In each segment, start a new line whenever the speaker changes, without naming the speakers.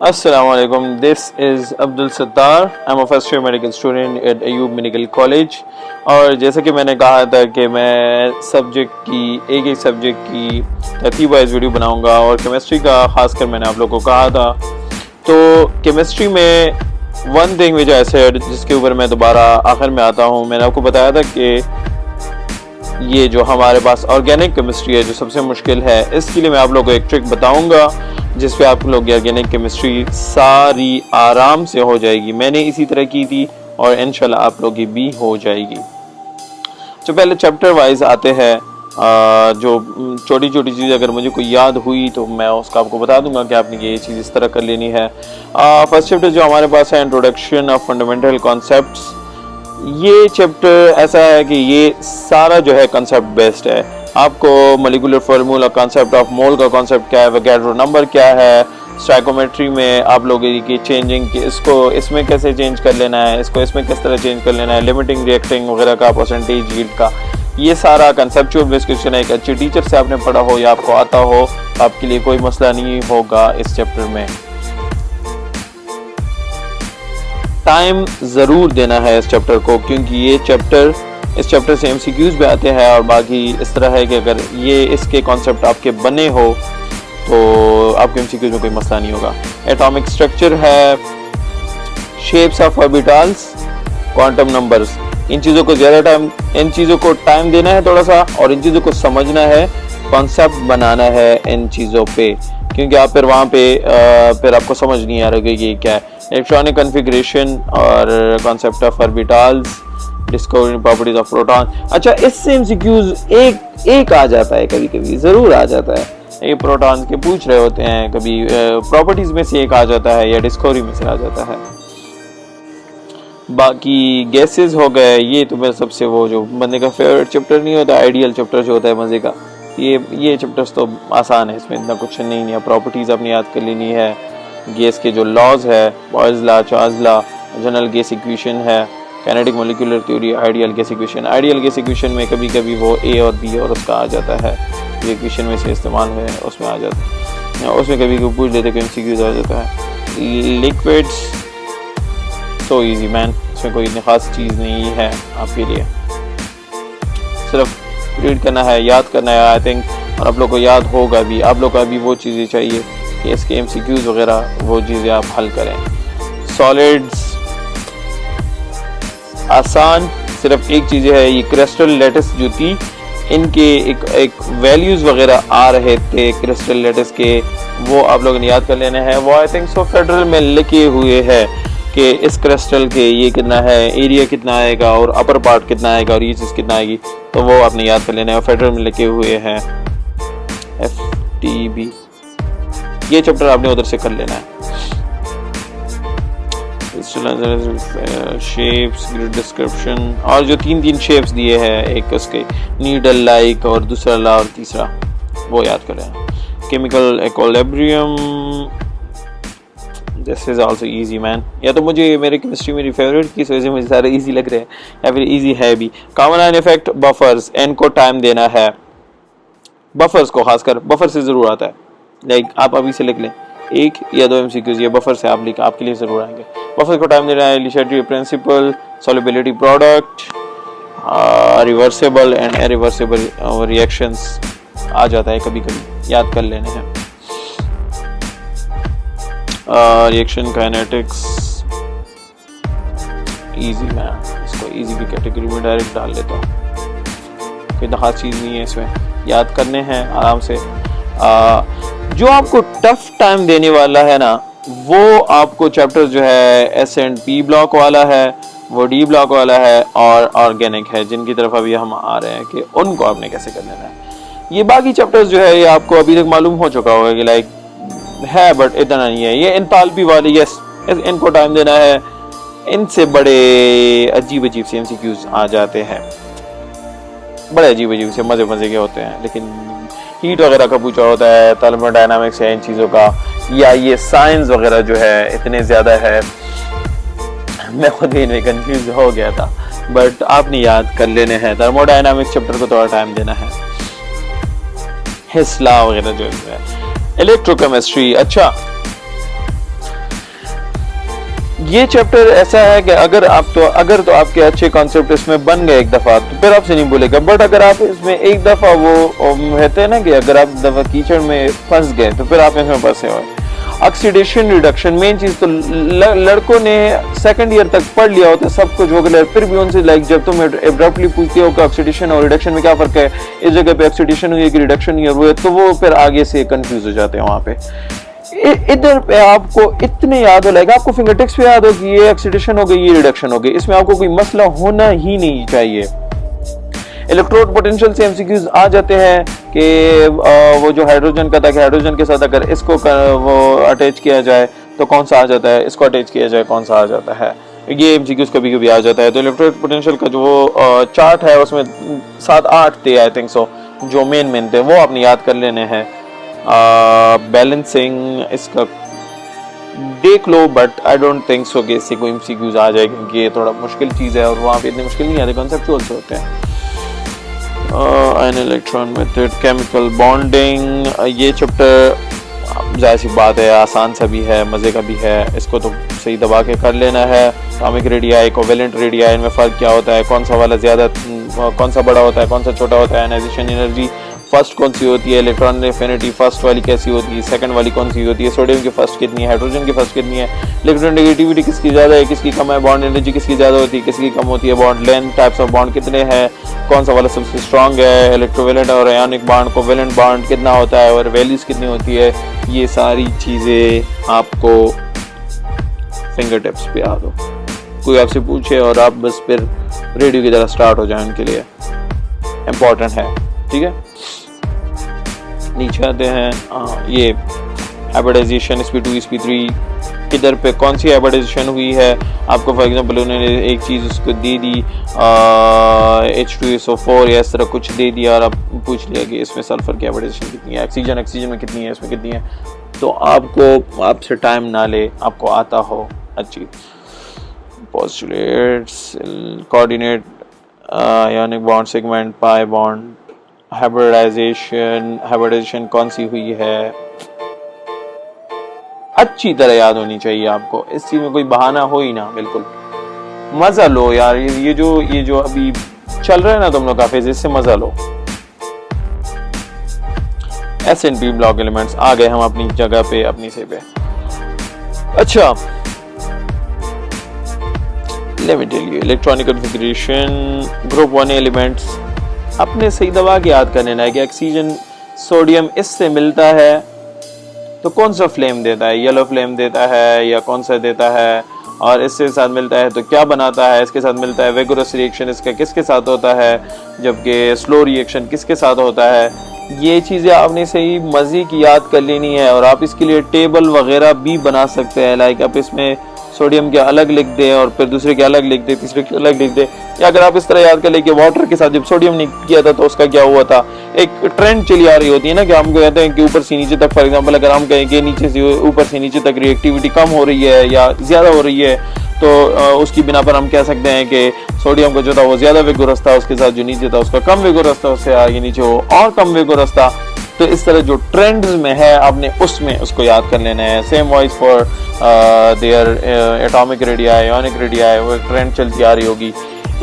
Assalamualaikum. This is Abdul Sattar. I'm a first year medical student at Ayub Medical College. और जैसा कि मैंने कहा था कि मैं एक एक सब्जेक्ट की तरतीब वाइज वीडियो बनाऊंगा और केमिस्ट्री का खासकर मैंने आप लोगों को कहा था। तो केमिस्ट्री में one thing which I said, जिसके ऊपर मैं दोबारा आखिर में आता हूँ, मैंने आपको बताया था कि ये जो हमारे पास ऑर्गेनिक केमिस्ट्री है जो सबसे मुश्किल है, इसके लिए मैं आप लोगों को एक ट्रिक बताऊंगा जिस पे आप लोग ऑर्गेनिक केमिस्ट्री सारी आराम से हो जाएगी। मैंने इसी तरह की थी और इंशाल्लाह आप लोग की भी हो जाएगी। तो पहले चैप्टर वाइज आते हैं। जो छोटी छोटी चीज़ अगर मुझे कोई याद हुई तो मैं उसका आपको बता दूंगा कि आपने ये चीज़ इस तरह कर लेनी है। फर्स्ट चैप्टर जो हमारे पास है, इंट्रोडक्शन ऑफ फंडामेंटल कॉन्सेप्ट्स। ये चैप्टर ऐसा है कि ये सारा जो है कंसेप्ट बेस्ड है। आपको molecular formula, concept of mole का कॉन्सेप्ट क्या है, वोगैड्रो नंबर क्या है, स्टोइकोमेट्री में आप लोगों की चेंजिंग की इसको इसमें कैसे चेंज कर लेना है, इसको इसमें किस तरह चेंज कर लेना है, लिमिटिंग रिएक्टिंग वगैरह का, परसेंटेज यील्ड का, ये सारा कंसेप्चुअल बेस्ड क्वेश्चन है। एक अच्छे टीचर से आपने पढ़ा हो या आपको आता हो, आपके लिए कोई मसला नहीं होगा इस चैप्टर में। टाइम ज़रूर देना है इस चैप्टर को, क्योंकि इस चैप्टर से MCQs भी आते हैं और बाकी इस तरह है कि अगर ये इसके कॉन्सेप्ट आपके बने हो तो आपके MCQs में कोई मसला नहीं होगा। एटॉमिक स्ट्रक्चर है, shapes of orbitals, quantum numbers. इन चीज़ों को टाइम देना है थोड़ा सा, और इन चीज़ों को समझना है, कॉन्सेप्ट बनाना है इन चीज़ों पे, क्योंकि आप फिर वहाँ पे फिर आपको समझ नहीं आ रहा कि ये क्या है। इलेक्ट्रॉनिक कॉन्फ़िगरेशन और concept of orbitals, discovering properties of proton. अच्छा, इससे MCQs एक आ जाता है, कभी कभी ज़रूर आ जाता है। ये प्रोटॉन के पूछ रहे होते हैं, कभी प्रॉपर्टीज में से एक आ जाता है या डिस्कवरी में से आ जाता है। बाकी गैसेस हो गए, ये तो मेरा सबसे वो जो बंदे का फेवरेट चैप्टर नहीं होता, आइडियल चैप्टर जो होता है मज़े का, ये चैप्टर्स तो आसान है, इसमें इतना कुछ नहीं है। प्रॉपर्टीज़ अपनी याद कर लेनी है, गैस के जो लॉज है, Boyle's law, Charles law, general gas equation है, kinetic molecular theory, ideal gas equation. Ideal gas equation में कभी कभी वो A और B और उसका आ जाता है, ये इक्वेशन में से इस्तेमाल है, उसमें आ जाता है, उसमें कभी कभी पूछ लेते कि MCQs आ जाता है। लिक्विड्स सो इजी मैन, इसमें कोई खास चीज़ नहीं है आपके लिए, सिर्फ रीड करना है, याद करना है आई थिंक, और आप लोग को याद होगा भी। आप लोग को अभी वो चीज़ें चाहिए कि इसके MCQs वगैरह वो चीज़ें आप हल करें। सॉलिड्स आसान, सिर्फ एक चीज़ है, ये क्रिस्टल लेटिस जो थी, इनके एक वैल्यूज़ वगैरह आ रहे थे क्रिस्टल लेटिस के, वो आप लोगों ने याद कर लेने हैं। वो आई थिंक सो फेडरल में लिखे हुए है कि इस क्रिस्टल के ये कितना है, एरिया कितना आएगा और अपर पार्ट कितना आएगा और ये चीज़ कितना आएगी, तो वो आपने याद कर लेना है। फेडरल में लिखे हुए हैं FTB, ये चैप्टर आपने उधर से कर लेना है। शेप्स, ग्रिड डिस्क्रिप्शन, और जो तीन शेप्स दिए हैं, एक उसके नीडल लाइक और दूसरा ला और तीसरा, वो याद कर लेना। Chemical equilibrium, this is also easy man. या तो मुझे मेरे केमिस्ट्री मेरी फेवरेट की वजह से मुझे सारे इजी लग रहे हैं, या फिर इजी है भी। कॉमन आयन इफेक्ट, बफर्स, इनको टाइम देना है। बफर्स को खासकर बफर से ज़रूर आता है, लाइक आप अभी से लिख लें, 1 या 2 MCQs ये बफर से आपके लिए ज़रूर आएंगे। बफर को टाइम देना है। Le Chatelier principle, solubility product, reversible and irreversible reactions आ जाता है कभी कभी, याद कर लेने हैं। रिएक्शन काइनेटिक्स इजी, मैं इसको इजी की कैटेगरी में डायरेक्ट डाल लेता हूँ, कोई खास चीज़ नहीं है इसमें, याद करने हैं आराम से। जो आपको टफ टाइम देने वाला है ना, वो आपको चैप्टर जो है S&P ब्लॉक वाला है, वो D ब्लॉक वाला है और ऑर्गेनिक है, जिनकी तरफ अभी हम आ रहे हैं कि उनको आपने कैसे कर लेना है। ये बाकी चैप्टर्स जो है ये आपको अभी तक मालूम हो चुका होगा कि लाइक है, बट इतना नहीं है। ये एंथैल्पी वाले, यस, इनको टाइम देना है। इनसे बड़े अजीब से MCQs आ जाते हैं, बड़े अजीब से मज़े के होते हैं, लेकिन हीट वगैरह का पूछा होता है, थर्मोडायनामिक्स है इन चीज़ों का, या ये साइंस वगैरह जो है इतने ज़्यादा है, मैं खुद ही इनमें कंफ्यूज हो गया था, बट आपने याद कर लेने हैं। थर्मोडायनामिक्स चैप्टर को थोड़ा टाइम देना है। हिस्ला वगैरह जो है। इलेक्ट्रोकेमिस्ट्री, अच्छा ये चैप्टर ऐसा है कि अगर तो आपके अच्छे कॉन्सेप्ट इसमें बन गए एक दफा तो फिर आपसे नहीं बोलेगा, बट अगर आप इसमें एक दफा वो कहते हैं ना कि अगर आप दफा कीचड़ में फंस गए तो फिर आप इसमें फंसे हुए। ऑक्सीडेशन रिडक्शन मेन चीज तो लड़कों ने सेकंड ईयर तक पढ़ लिया होता है, सब कुछ हो गया, फिर भी उनसे लाइक जब तुम एब्रप्टली पूछते हो कि ऑक्सीडेशन और रिडक्शन में क्या फर्क है, इस जगह पे ऑक्सीडेशन हुई है कि रिडक्शन हुई है, वो तो वो फिर आगे से कंफ्यूज हो जाते हैं वहां पे। इधर पे आपको इतने याद हो लगेगा, आपको फिंगर टिप्स पे याद हो कि ये ऑक्सीडेशन हो गई, ये रिडक्शन हो गई, इसमें आपको कोई मसला होना ही नहीं चाहिए। इलेक्ट्रोड पोटेंशियल से एमसीक्यूज आ जाते हैं कि वो जो हाइड्रोजन का था कि हाइड्रोजन के साथ अगर इसको वो अटैच किया जाए तो कौन सा आ जाता है, इसको अटैच किया जाए कौन सा आ जाता है, ये एमसीक्यूज कभी कभी आ जाता है। तो इलेक्ट्रोड पोटेंशियल का जो चार्ट है उसमें 7-8 थे आई थिंक सो, जो मेन थे वो आपने याद कर लेने हैं। बैलेंसिंग इसका देख लो, but I don't think so कि इससे कोई एमसीक्यूज आ जाए, क्योंकि ये थोड़ा मुश्किल चीज है और वहाँ पे इतनी मुश्किल नहीं आती, कॉन्सेप्चुअल से होते हैं। Ion electron method, chemical bonding, ये चैप्टर जाहिर सी बात है आसान सा भी है, मजे का भी है, इसको तो सही दबा के कर लेना है। एटॉमिक रेडियाई, कोवेलेंट रेडियाई, इनमें फर्क क्या होता है, कौन सा वाला ज्यादा, कौन सा बड़ा होता है, कौन सा छोटा होता है, आयनाइजेशन एनर्जी फर्स्ट कौन सी होती है, इलेक्ट्रॉन एफिनिटी फर्स्ट वाली कैसी होती है, सेकंड वाली कौन सी होती है, सोडियम की फर्स्ट कितनी है, हाइड्रोजन की फर्स्ट कितनी है, इलेक्ट्रोनेगेटिविटी किसकी ज्यादा है, किसकी कम है, बॉन्ड एनर्जी किसकी ज्यादा होती है, किसकी कम होती है, bond length, types of bond कितने हैं, कौन सा वाला सबसे स्ट्रॉन्ग है, इलेक्ट्रोवेलेंट और आयोनिक बॉन्ड, कोवेलेंट बॉन्ड कितना होता है और वैल्यूज कितनी होती है, ये सारी चीजें आपको फिंगर टिप्स पे याद हो। कोई आपसे पूछे और आप बस फिर रेडियो की तरह स्टार्ट हो जाए, उनके लिए इम्पोर्टेंट है। ठीक है, नीचे आते हैं ये हाइब्रिडाइजेशन sp2 sp3 इधर पे कौन सी हाइब्रिडाइजेशन हुई है आपको। फॉर एग्जांपल उन्होंने एक चीज उसको दे दी H2SO4 या इस तरह कुछ दे दिया और आप पूछ लिया कि इसमें सल्फर की हाइब्रिडाइजेशन कितनी है, ऑक्सीजन में कितनी है, इसमें कितनी है, तो आपको आपसे टाइम ना ले, आपको आता हो अच्छी। Postulates, coordinate, ionic bond segment, pi bond, hybridization कौन सी हुई है, अच्छी तरह याद होनी चाहिए आपको, इस चीज में कोई बहाना हो ही ना, बिल्कुल मजा लो यार, ये जो अभी चल रहा है ना तुम लोग का फेज, इससे मजा लो। SNP ब्लॉक एलिमेंट्स आ गए हम अपनी जगह पे, अपनी से पे। अच्छा, let me tell you, electronic configuration, group 1 elements अपने सही दबा के याद करने ना है कि ऑक्सीजन सोडियम इससे मिलता है तो कौन सा फ्लेम देता है, येलो फ्लेम देता है या कौन सा देता है, और इसके साथ मिलता है तो क्या बनाता है, इसके साथ मिलता है वेगोरस रिएक्शन इसका किसके साथ होता है, जबकि स्लो रिएक्शन किसके साथ होता है। ये चीज़ें आपने सही मज़े की याद कर लेनी है और आप इसके लिए टेबल वगैरह भी बना सकते हैं। लाइक आप इसमें सोडियम के अलग लिख दे और फिर दूसरे के अलग लिख दे, तीसरे के अलग लिख दे, या अगर आप इस तरह याद कर ले कि वाटर के साथ जब सोडियम नहीं किया था तो उसका क्या हुआ था। एक ट्रेंड चली आ रही होती है ना कि हम कहते हैं कि ऊपर से नीचे तक, फॉर एग्जांपल अगर हम कहें कि नीचे से ऊपर से नीचे तक रिएक्टिविटी कम हो रही है या ज्यादा हो रही है तो उसकी बिना पर हम कह सकते हैं कि सोडियम का जो था वो ज्यादा वेगोरस था, उसके साथ जो नीचे था उसका कम वेगोरस था, उससे आगे नीचे वो और कम वेगोरस था। तो इस तरह जो ट्रेंड्स में है आपने उसमें उसको याद कर लेना है। Same wise for their atomic radii, ionic radii, वो ट्रेंड चलती आ रही होगी।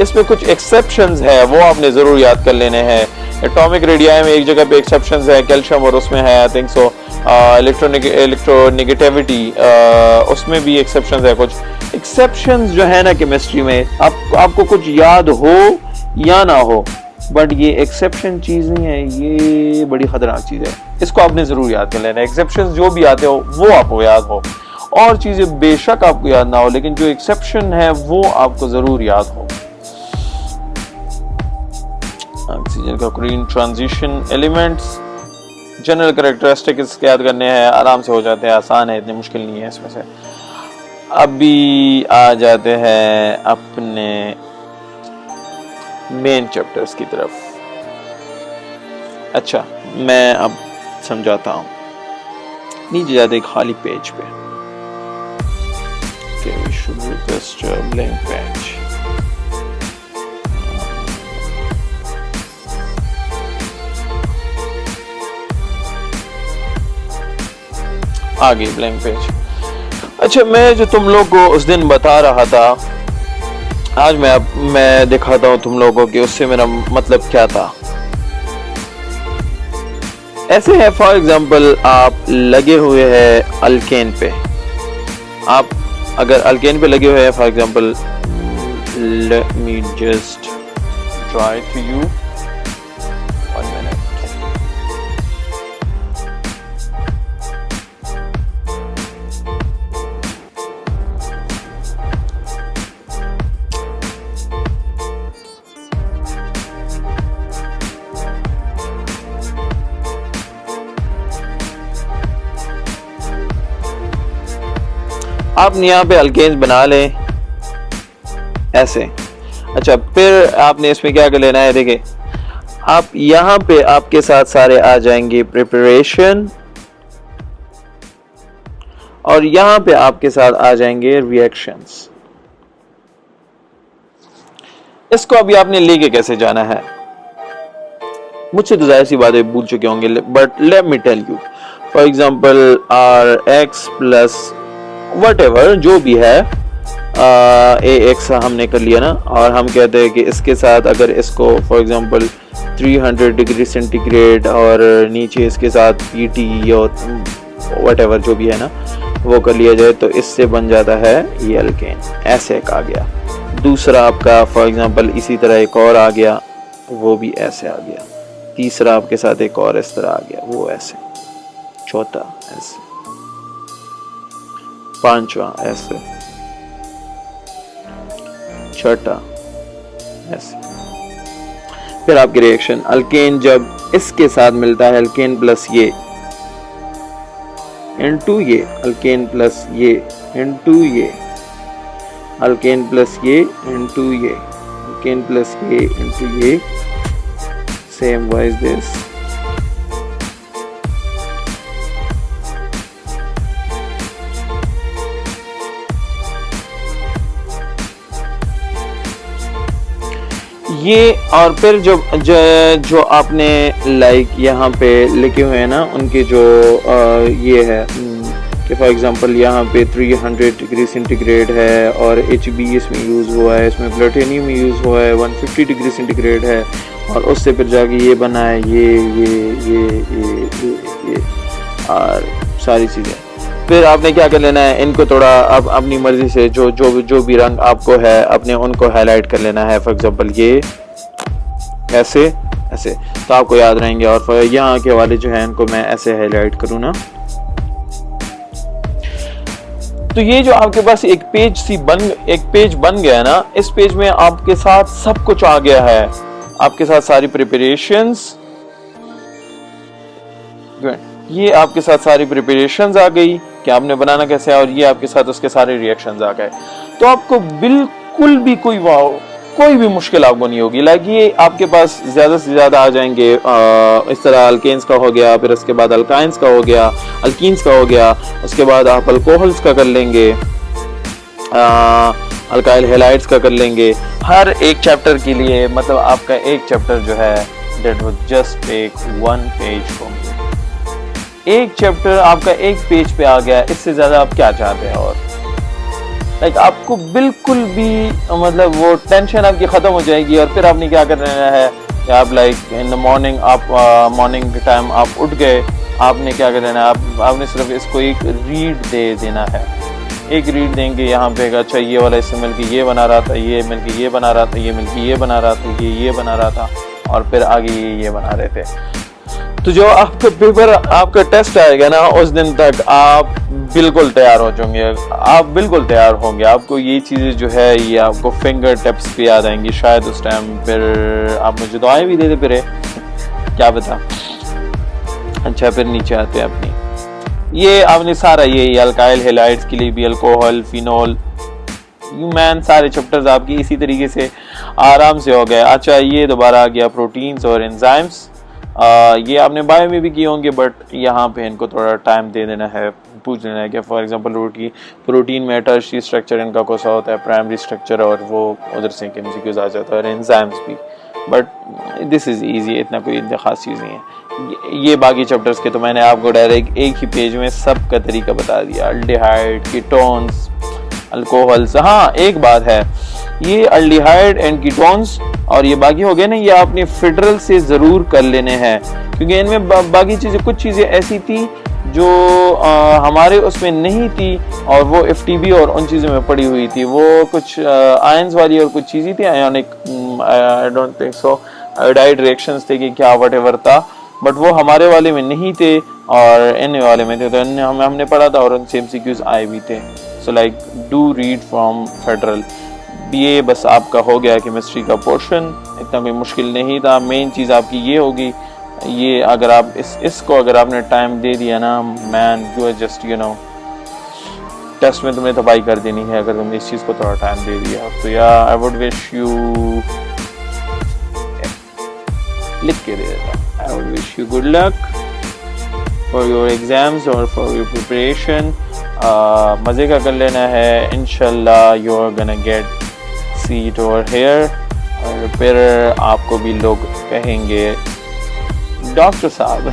इसमें कुछ एक्सेप्शंस है वो आपने जरूर याद कर लेने हैं। एटॉमिक रेडियाई में एक जगह पे एक्सेप्शंस है कैल्शियम और उसमें है आई थिंक सो इलेक्ट्रोनेगेटिविटी, उसमें भी एक्सेप्शंस है। कुछ एक्सेप्शंस जो है ना केमिस्ट्री में आपको कुछ याद हो या ना हो, बट ये एक्सेप्शन चीज नहीं है, ये बड़ी खतरनाक चीज है, इसको आपने जरूर याद कर लेना। एक्सेप्शंस जो भी आते हो वो आपको याद हो, और चीजें बेशक आपको याद ना हो लेकिन जो एक्सेप्शन है वो आपको जरूर याद हो। ऑक्सीजन का clean transition elements, general characteristic इसके याद करने हैं, आराम से हो जाते हैं, आसान है, इतनी मुश्किल नहीं है इसमें से। अभी आ जाते हैं अपने मेन चैप्टर्स की तरफ। अच्छा, मैं अब समझाता हूं। नीचे जाते एक खाली पेज पे, we should request a blank page. आगे ब्लैंक पेज। अच्छा, मैं जो तुम लोग को उस दिन बता रहा था, आज मैं दिखाता हूँ तुम लोगों को उससे मेरा मतलब क्या था। ऐसे है, फॉर एग्जाम्पल आप लगे हुए हैं अल्केन पे, आप अगर अल्केन पे लगे हुए हैं, for example let me just try to you 1 minute। आप यहाँ पे अल्केन्स बना लें ऐसे। अच्छा, फिर आपने इसमें क्या कर लेना है, देखिए आप यहाँ पे आपके साथ सारे आ जाएंगे प्रिपरेशन, और यहाँ पे आपके साथ आ जाएंगे रिएक्शंस। इसको अभी आपने लेके कैसे जाना है, मुझसे तो जाहिर सी बातें भूल चुके होंगे, but let me tell you. For example RX plus whatever जो भी है, AX हमने कर लिया ना, और हम कहते हैं कि इसके साथ अगर इसको फॉर एग्जांपल 300 डिग्री सेंटीग्रेड और नीचे इसके साथ PT और वट एवर जो भी है ना वो कर लिया जाए, तो इससे बन जाता है ये अल्केन। ऐसे एक आ गया। दूसरा आपका फॉर एग्जांपल इसी तरह एक और आ गया, वो भी ऐसे आ गया। तीसरा आपके साथ एक और इस तरह आ गया, वो ऐसे। चौथा ऐसे, पांचवा ऐसे, छठा ऐसे। फिर आपकी रिएक्शन अल्केन जब इसके साथ मिलता है, अल्केन प्लस ये इनटू ये, अल्केन प्लस ये इनटू ये, अल्केन प्लस ये इनटू ये, अल्केन प्लस ये इनटू ये, सेम वाइज दिस। ये और फिर जो आपने लाइक यहाँ पे लिखे हुए हैं ना उनके जो ये है कि फॉर एग्जांपल यहाँ पे 300 डिग्री सेंटीग्रेड है और HB इसमें यूज़ हुआ है, इसमें प्लूटोनियम यूज़ हुआ है, 150 डिग्री सेंटीग्रेड है, और उससे फिर जाके ये बना है ये और सारी चीज़ें। फिर आपने क्या कर लेना है, इनको थोड़ा अब अपनी मर्जी से जो भी रंग आपको है अपने उनको हाईलाइट कर लेना है। फॉर एग्जांपल ये ऐसे ऐसे, तो आपको याद रहेंगे। और यहाँ के वाले जो है इनको मैं ऐसे हाईलाइट करूँ ना, तो ये जो आपके पास एक पेज बन गया है ना, इस पेज में आपके साथ सब कुछ आ गया है, आपके साथ सारी प्रिपरेशंस, ये आपके साथ सारी प्रिपरेशंस आ गई कि आपने बनाना कैसे है, और ये आपके साथ उसके सारे रिएक्शंस आ गए। तो आपको बिल्कुल भी कोई भी मुश्किल आपको नहीं होगी। लाइक ये आपके पास ज्यादा से ज्यादा आ जाएंगे। इस तरह अल्केन्स का हो गया, फिर उसके बाद अल्काइंस का हो गया, अल्कीन्स का हो गया, उसके बाद आप अल्कोहल्स का कर लेंगे, अल्काइल हैलाइड्स का कर लेंगे। हर एक चैप्टर के लिए मतलब आपका एक चैप्टर जो है that would just take 1 page from you. एक चैप्टर आपका एक पेज पे आ गया, इससे ज्यादा आप क्या चाहते हैं? और लाइक आपको बिल्कुल भी मतलब वो टेंशन आपकी खत्म हो जाएगी। और फिर आपने क्या करना है कि आप लाइक इन द मॉर्निंग, आप मॉर्निंग के टाइम आप उठ गए, आपने क्या कर लेना है, आपने सिर्फ इसको एक रीड दे देना है। एक रीड देंगे यहाँ पे, अच्छा ये वाला इससे मिलके ये बना रहा था, ये मिलके ये बना रहा था, ये मिलके ये बना रहा था, ये बना रहा था, और फिर आगे ये बना रहे थे। तो जो आपका पेपर, आपका टेस्ट आएगा ना, उस दिन तक आप बिल्कुल तैयार हो जाएंगे, आप बिल्कुल तैयार होंगे। आपको ये चीज़ें जो है ये आपको फिंगर टिप्स पे याद आएंगी शायद उस टाइम। फिर आप मुझे दुआएं भी दे दे फिर, क्या बता। अच्छा, फिर नीचे आते हैं अपनी, ये आपने सारा ये अल्काइल हैलाइड्स के लिए भी अल्कोहल, फिनोल, मैन सारे चैप्टर्स आपकी इसी तरीके से आराम से हो गए। अच्छा, ये दोबारा आ गया प्रोटीन्स और एंजाइम्स। ये आपने बायो में भी किए होंगे, बट यहाँ पे इनको थोड़ा टाइम दे देना है, पूछ लेना है कि फॉर एग्जांपल प्रोटीन में टर्शियरी स्ट्रक्चर इनका कौन सा होता है, प्राइमरी स्ट्रक्चर, और वो उधर से एमसीक्यूज आ जाता है, और एंजाइम्स भी। बट दिस इज़ ईजी, इतना कोई खास चीज़ नहीं है। ये बाकी चैप्टर्स के तो मैंने आपको डायरेक्ट एक ही पेज में सब का तरीका बता दिया, अल्डिहाइड, कीटोन्स, अल्कोहल्स। हाँ एक बात है, ये अल्डिहाइड एंड कीटोन्स और ये बाकी हो गए ना, ये आपने फेडरल से जरूर कर लेने हैं, क्योंकि इनमें बाकी चीजें, कुछ चीजें ऐसी थी जो हमारे उसमें नहीं थी और वो एफटीबी और उन चीज़ों में पड़ी हुई थी। वो कुछ आयंस वाली और कुछ चीज़ें थी ionic, I don't think so, iodide reactions थे कि क्या व्हाटएवर था, बट वो हमारे वाले में नहीं थे और इन वाले में थे, तो हमने पढ़ा था और उनसे एमसीक्यूज आए भी थे। So like do read from federal. ये बस आपका हो गया केमिस्ट्री का पोर्शन, इतना कोई मुश्किल नहीं था। मेन चीज़ आपकी ये होगी, ये अगर आप इसको अगर आपने टाइम दे दिया ना man, you are just you know, test में तुमने तबाही कर देनी है अगर तुमने इस चीज़ को थोड़ा टाइम दे दिया। तो या आई वुड विश यू, लिख के दे देता, I would wish you good luck for your exams और फॉर योर प्रिपरेशन। मज़े का कर लेना है, इंशाल्लाह you are gonna get seat over here, और फिर आपको भी लोग कहेंगे डॉक्टर साहब।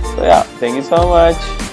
So yeah, thank you so much.